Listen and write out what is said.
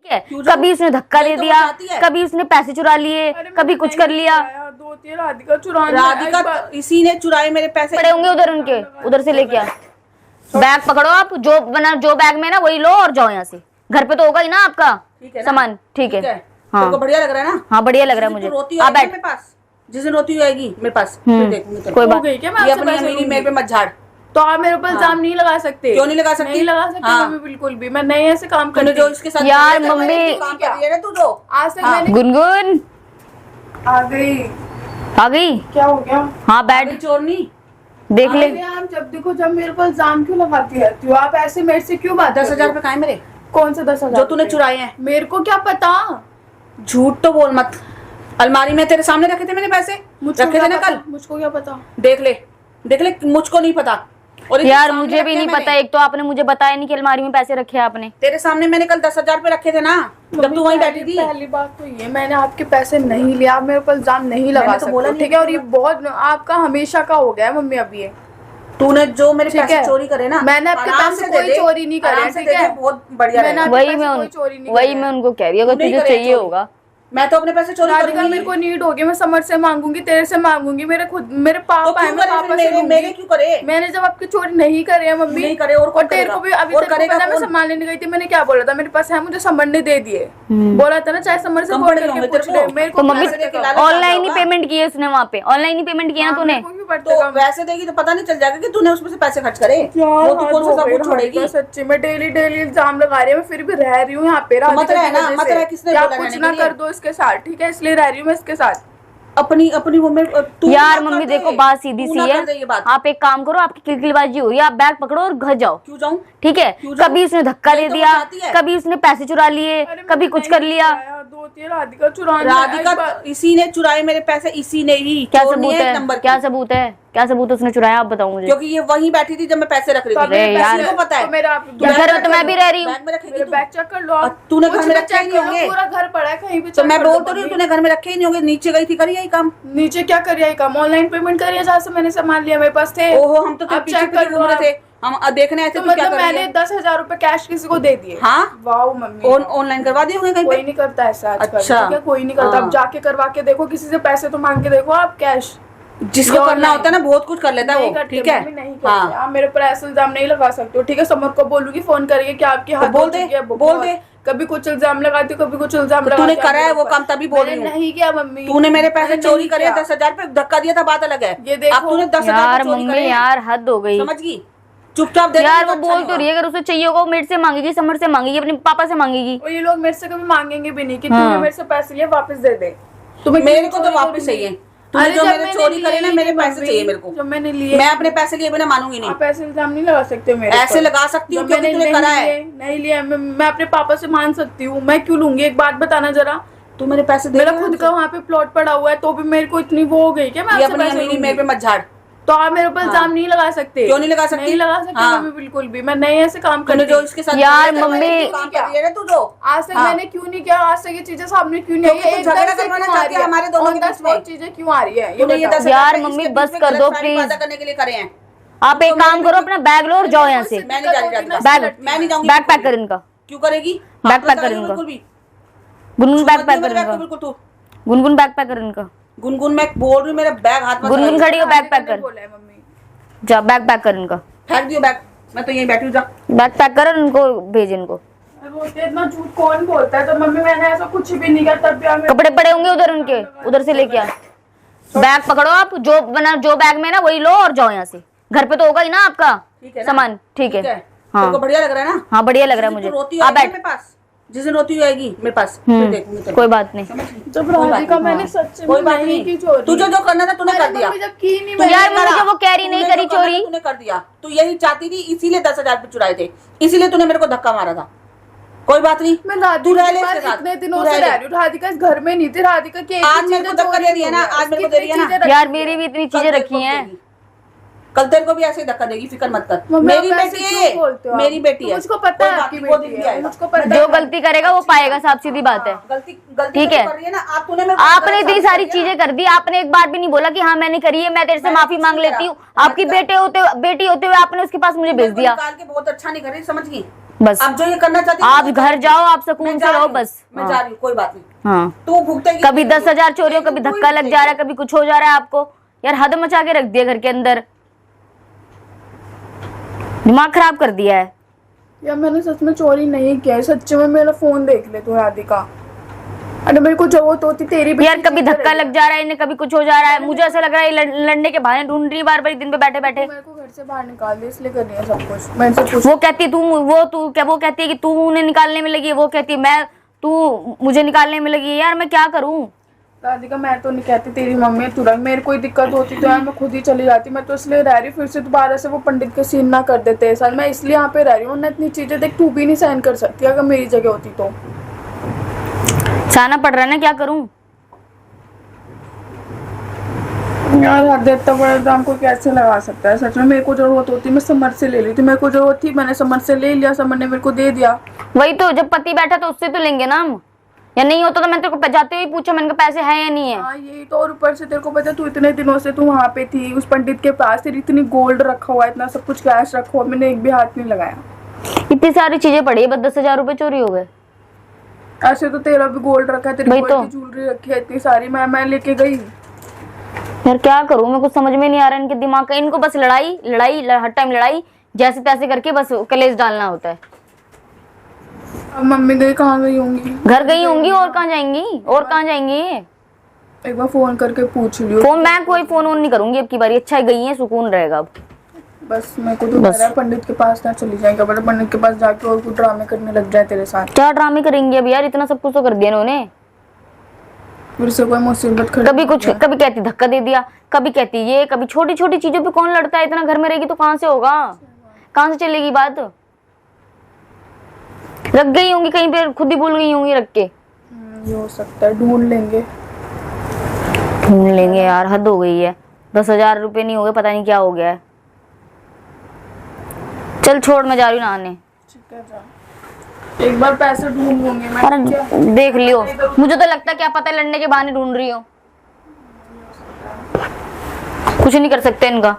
है। कभी उसने धक्का दे दिया, कभी उसने पैसे चुरा लिए, कभी कुछ कर लिया। 2-3 राधिका चुरा, राधिका इसी ने चुराए मेरे पैसे। पड़े होंगे उधर उनके, उधर से लेके आ। बैग पकड़ो आप, जो बैग में ना वही लो और जाओ यहाँ से। घर पे तो होगा ही ना आपका सामान, ठीक है। हाँ बढ़िया लग रहा है ना? हाँ बढ़िया लग रहा है मुझे। आप बैठ मेरे पास, जिस दिन रोती आएगी मेरे पास कोई बात नहीं। मेरे पे मत झाड़। तो आप मेरे ऊपर इल्जाम नहीं लगा सकते। क्यों नहीं लगा सकती? नहीं लगा सकती मम्मी, बिल्कुल भी। मैं नहीं ऐसे काम करती जो इसके साथ यार मम्मी काम कर रही है ना तू, जो आज तक मैंने। गुनगुन आ गई। आ गई? क्या हो गया? हाँ बैठ, चोरनी देख ले। आप जब देखो जब मेरे को इल्जाम क्यों लगाती रहती हो आप? ऐसे मेरे से क्यों बात? 10,000 रुपए खाए मेरे। कौन से 10,000 जो तूने चुराए हैं? मेरे को क्या पता। झूठ तो बोल मत। अलमारी में तेरे सामने रखे थे मैंने पैसे, रखे थे ना कल। मुझको क्या पता? देख ले मुझको नहीं पता। और यार मुझे भी नहीं पता। एक तो आपने मुझे बताया नहीं कि अलमारी में पैसे रखे आपने। तेरे सामने मैंने कल 10,000 रुपए रखे थे ना, जब तू वहीं बैठी थी। पहली बात तो ये, मैंने आपके पैसे नहीं लिया। आप मेरे ऊपर इल्जाम नहीं लगा सकते, ठीक है? और ये बहुत आपका हमेशा का हो गया है मम्मी। अब ये तूने जो मेरे पैसे चोरी करे ना, मैंने आपके पैसे कोई चोरी नहीं करे, ठीक है? बहुत बढ़िया। वही मैं उनको कह रही हूँ, अगर तुझे चाहिए होगा। मैं तो अपने पैसे चोरी करूंगी। मेरे को नीड होगी, मैं समर से मांगूंगी, तेरे से मांगूंगी, मेरे पापा है, मैं पापा से मेरे क्यों करे? मैंने जब आपकी चोरी नहीं करे है मम्मी, नहीं करे और तेरे को भी अभी तक पता। मैं सामान लेने गई थी, मैंने क्या बोला था? मेरे पास है, मुझे समर ने दे दिए। बोला था ना, चाहे समर से फोन करके पूछ ले। मेरे को मम्मी ऑनलाइन ही पेमेंट की है उसने, वहाँ पे ऑनलाइन ही पेमेंट किया ना तूने। तो वैसे देगी तो पता नहीं चल जाएगा कि तूने उसमें से पैसे खर्च करे। वो तू कौन सा सब छोड़ेगी? सच्ची में डेली इल्जाम लगा रही है। मैं फिर भी रह रही हूँ यहाँ पे। मत रह, किसने बोला? कुछ ना कर दो इसके साथ, ठीक है? इसलिए रह रही हूँ मैं इसके साथ। अपनी वो में यार मम्मी देखो, बात सीधी सी है। आप एक काम करो, आपकी किलकिलबाजी हो रही है, आप बैग पकड़ो और घर जाओ। क्यों जाऊं? ठीक है? कभी उसने धक्का दे दिया, कभी उसने पैसे चुरा लिए, कभी कुछ कर लिया। 2-3 राधिका चुरा, राधिका इसी ने चुराए मेरे पैसे, इसी ने ही। क्या सबूत है? क्या सबूत है? क्या सबूत उसने चुराया? आप बताओ मुझे। क्योंकि ये वहीं बैठी थी जब मैं पैसे रख रही थी। यार को पता है घर में तो मैं भी रह रही हूँ। बैग चेक कर लो। तूने घर में रखे ही नहीं होंगे, पूरा घर पड़ा है कहीं भी। तो मैं बोल तो रही हूँ तूने घर में रखे ही नहीं होंगे। नीचे गई थी, करी यही काम। नीचे क्या करिए काम? ऑनलाइन पेमेंट करिए, जहाँ से मैंने सामान लिया। मेरे पास थे। ओहो, हम तो पीछे घूम रहे थे, हम देखने आए थे। तो मतलब मैंने 10,000 रुपए कैश किसी को दे दिए। हाँ वाओ मम्मी, ऑनलाइन करवा दिए होंगे कहीं पे? कोई नहीं करता ऐसा आजकल। अच्छा, ठीक है? कोई नहीं करता। अब जाके करवा के देखो, किसी से पैसे तो मांग के देखो आप कैश। जिसको करना होता है ना बहुत कुछ कर लेता है वो, ठीक है? हाँ, आप मेरे ऊपर ऐसा इल्जाम नहीं लगा सकते हो, ठीक है? समर को बोलूंगी फोन करके कि आपकी हाथ बोल दे। कभी कुछ इल्जाम लगाती हो, कभी कुछ इल्जाम लगाती। तूने करा है वो काम, तभी बोल रही हूँ। नहीं किया मम्मी। तूने मेरे पैसे चोरी करे, 10,000 रुपए धक्का दिया था, बात अलग है। ये देखो तूने 10,000 चोरी करे। यार हद हो गई, समझ गई? चुपचाप दे। यार वो बोल तो रही है, अगर उसे चाहिए होगा मेरे से मांगेगी, समर से मांगेगी, अपने पापा से मांगेगी। और ये लोग मेरे से कभी मांगेंगे भी नहीं कि तूने मेरे से पैसे लिए वापस दे दे। तुम्हें मेरे को तो वापस चाहिए। तूने जो मेरे चोरी करे ना, मेरे पैसे चाहिए मेरे को। जो मैंने लिए, मैं अपने पैसे लिए बिना मानूंगी नहीं। आप ऐसे इल्जाम नहीं लगा सकते मेरे। ऐसे लगा सकती हूँ क्योंकि तूने करा है। नहीं लिया, मैं अपने पापा से मान सकती हूँ। मैं क्यों लूंगी? एक बात बताना जरा। तू मेरे पैसे दे। मेरा खुद का वहाँ पे प्लॉट पड़ा हुआ है, तो भी मेरे को इतनी वो हो गई क्या? मैं अपनी अमीरी मेरे पे मत झाड़। तो आप मेरे ऊपर इल्जाम नहीं लगा सकते। क्यों नहीं लगा सकती? नहीं लगा सकती मम्मी, बिल्कुल भी। मैं नहीं ऐसे काम करती। जो इसके साथ यार मम्मी काम कर रही है ना तू, जो आज तक मैंने क्यों नहीं किया? आज तक ये चीजें सामने क्यों नहीं आई? झगड़ा करवाना चाहती है हमारे दोनों के बीच में। चीजें क्यों आ रही है? यार मम्मी बस कर दो प्लीज। करने के लिए करे हैं आप एक काम करो, अपना बैग लो और जाओ यहाँ से। मैं नहीं जा रही। मैं नहीं जाऊंगी। बैग पैक कर इनका। क्यों करेगी? बैग पैक कर इनका। गुनगुन बैग पैक कर इनका। बिल्कुल तू गुनगुन बैग पैक कर इनका। गुनगुन मैं बोल रही हूँ, मेरा बैग हाथ में। गुनगुन खड़ी हो, बैग पैक कर। जा बैग पैक कर इनका। फेंक दियो बैग, मैं तो यहीं बैठी हूँ। जा बैग पैक कर और इनको भेज इनको। इतना झूठ कौन बोलता है? तो मम्मी मैंने ऐसा कुछ भी नहीं किया। तब भी कपड़े पड़े होंगे उधर उनके, उधर से लेके आ। बैग पकड़ो आप, जो बैग में ना वही लो और जाओ यहाँ से। घर पे तो होगा ही ना आपका सामान, ठीक है? हाँ बढ़िया लग रहा है ना? हाँ बढ़िया लग रहा है मुझे। आप बैठ, जिस दिन रोती आएगी मेरे पास। कोई बात नहीं। जब राधिका मैंने सच में नहीं की चोरी, तुझे जो करना था तूने कर दिया। जब की नहीं, तो यार मुझे जब वो कह रही नहीं करी चोरी, तूने कर दिया। तू यही चाहती थी, इसीलिए 10,000 रुपए चुराए थे, इसीलिए तूने मेरे को धक्का मारा था। कोई बात नहीं, मैं राधिका के पास इतने दिनों से रह रही हूँ। राधिका इस घर में नहीं थी। राधिका की आज मेरे को धक्का दे दिया ना, आज मेरे को दे दिया ना। यार मेरी भी इतनी चीजें रखी हैं, कल तेरे को भी ऐसे ही धक्का देगी, फिक्र मत कर। मेरी बेटी है, मेरी बेटी है, मुझको पता है आपकी बेटी है, मुझको पता है। जो गलती करेगा वो पाएगा, साफ सीधी बात है। गलती ठीक है? आपने इतनी सारी चीजें कर दी, आपने एक बार भी नहीं बोला कि हाँ मैंने करी है, मैं तेरे से माफी मांग लेती हूँ। आपकी बेटी होते हुए आपने उसके पास मुझे भेज दिया। बहुत अच्छा नहीं कर रही, समझ गई? बस अब जो ये करना चाहती है, आप घर जाओ, आप सुकून मैं से जा रहो रही हूँ, बस। मैं जा रही हूँ, कोई बात नहीं। हाँ, तू भुगतेगी, कभी 10,000 चोरी हो, कभी धक्का लग जा रहा है, कभी कुछ हो जा रहा है आपको। यार हद मचा के रख दिया घर के अंदर, दिमाग खराब कर दिया है। यार मैंने सच में चोरी नहीं किया है, सच्चे में मेरा फोन देख ले तू राधिका। अरे मेरे को जरूरत होती तेरी भी यार कभी धक्का लग जा रहा है इन्हें, कभी कुछ हो जा रहा है। मुझे ऐसा लग रहा है लड़ने के बहाने ढूंढ रही है बार बार दिन पे बैठे बैठे। मेरे को घर से बाहर निकाल दे, इसलिए कर रही है सब कुछ। मैं इनसे पूछ, वो कहती वो कहती है कि तू उन्हें निकालने में लगी है, वो कहती है तू मुझे निकालने में लगी है। यार मैं क्या करूं? राधिका मैं तो नहीं कहती तेरी मम्मी तुरंत, मेरे कोई दिक्कत होती तो यार मैं खुद ही चली जाती। मैं तो इसलिए रह रही, फिर से दोबारा से वो पंडित के सीन ना कर देते साथ। मैं इसलिए यहाँ पे रह रही हूँ ना, इतनी चीजें देख तू भी नहीं सहन कर सकती अगर मेरी जगह होती तो। सहना पड़ रहा है ना, क्या करूं? यार हद इतना बड़ा दाम को कैसे लगा सकता है? सच में मेरे को जरूरत होती मैं समर से ले ली थी, मेरे को जरूरत थी मैंने समर से ले लिया, समर ने मेरे को दे दिया। वही तो, जब पति बैठा तो उससे तो लेंगे ना हम, या नहीं होता तो मैं तेरे को जाते ही पूछा मैंने कहा पैसे हैं या नहीं है। हाँ यही तो, और ऊपर से तेरे को पता है तू इतने दिनों से तू वहाँ पे थी उस पंडित के पास, तेरी इतनी गोल्ड रखा हुआ है, इतना सब कुछ कैश रखा हुआ, मैंने एक भी हाथ नहीं लगाया। इतनी सारी चीजें पड़ी है, बस 10,000 रुपए चोरी हो गए। ऐसे तो तेरा भी गोल्ड रखा है, तेरी वही गोल्ड तो। की ज्वेलरी रखी है इतनी सारी, मैं लेके गई। यार क्या करूं मैं, कुछ समझ में नहीं आ रहा इनके दिमाग का। इनको बस लड़ाई लड़ाई, हर टाइम लड़ाई, जैसे तैसे करके बस कलेश डालना होता है। अब मम्मी गई, कहाँ गई होंगी? घर गई होंगी, और कहाँ जाएंगी, और कहाँ जाएंगी? एक बार फोन करके पूछ लियो। फोन मैं कोई फोन ऑन नहीं करूंगी अब की बारी, अच्छा गई है, सुकून रहेगा अब। बस मेरे को तो डर है पंडित के पास ना चली जाएगा, बड़ा पंडित के पास जाके और कुछ ड्रामे करने लग जाए तेरे साथ। क्या ड्रामे करेंगे अब यार, इतना सब कुछ तो कर दिया इन्होंने। फिर से कोई मुसीबत खड़ी, कभी कुछ, कभी कहती धक्का दे दिया, कभी कहती ये, कभी छोटी छोटी चीजों पे कौन लड़ता है? इतना घर में रहेगी तो कहाँ से होगा, कहाँ से चलेगी बात? रख गई होंगी कहीं पे, खुद ही भूल गई होंगी रख के। ये हो सकता है, ढूंढ लेंगे। ढूंढ लेंगे यार, हद हो गई है। 10,000 रुपए नहीं हो गए, पता नहीं क्या हो गया है। चल छोड़, मैं जा रही हूँ नहाने। ठीक है जा, एक बार पैसे ढूंढ लूंगी मैं। अरे देख लियो, मुझे तो लगता है क्या पता है लड़ने के बहाने ढूंढ रही हो, कुछ नहीं कर सकते इनका।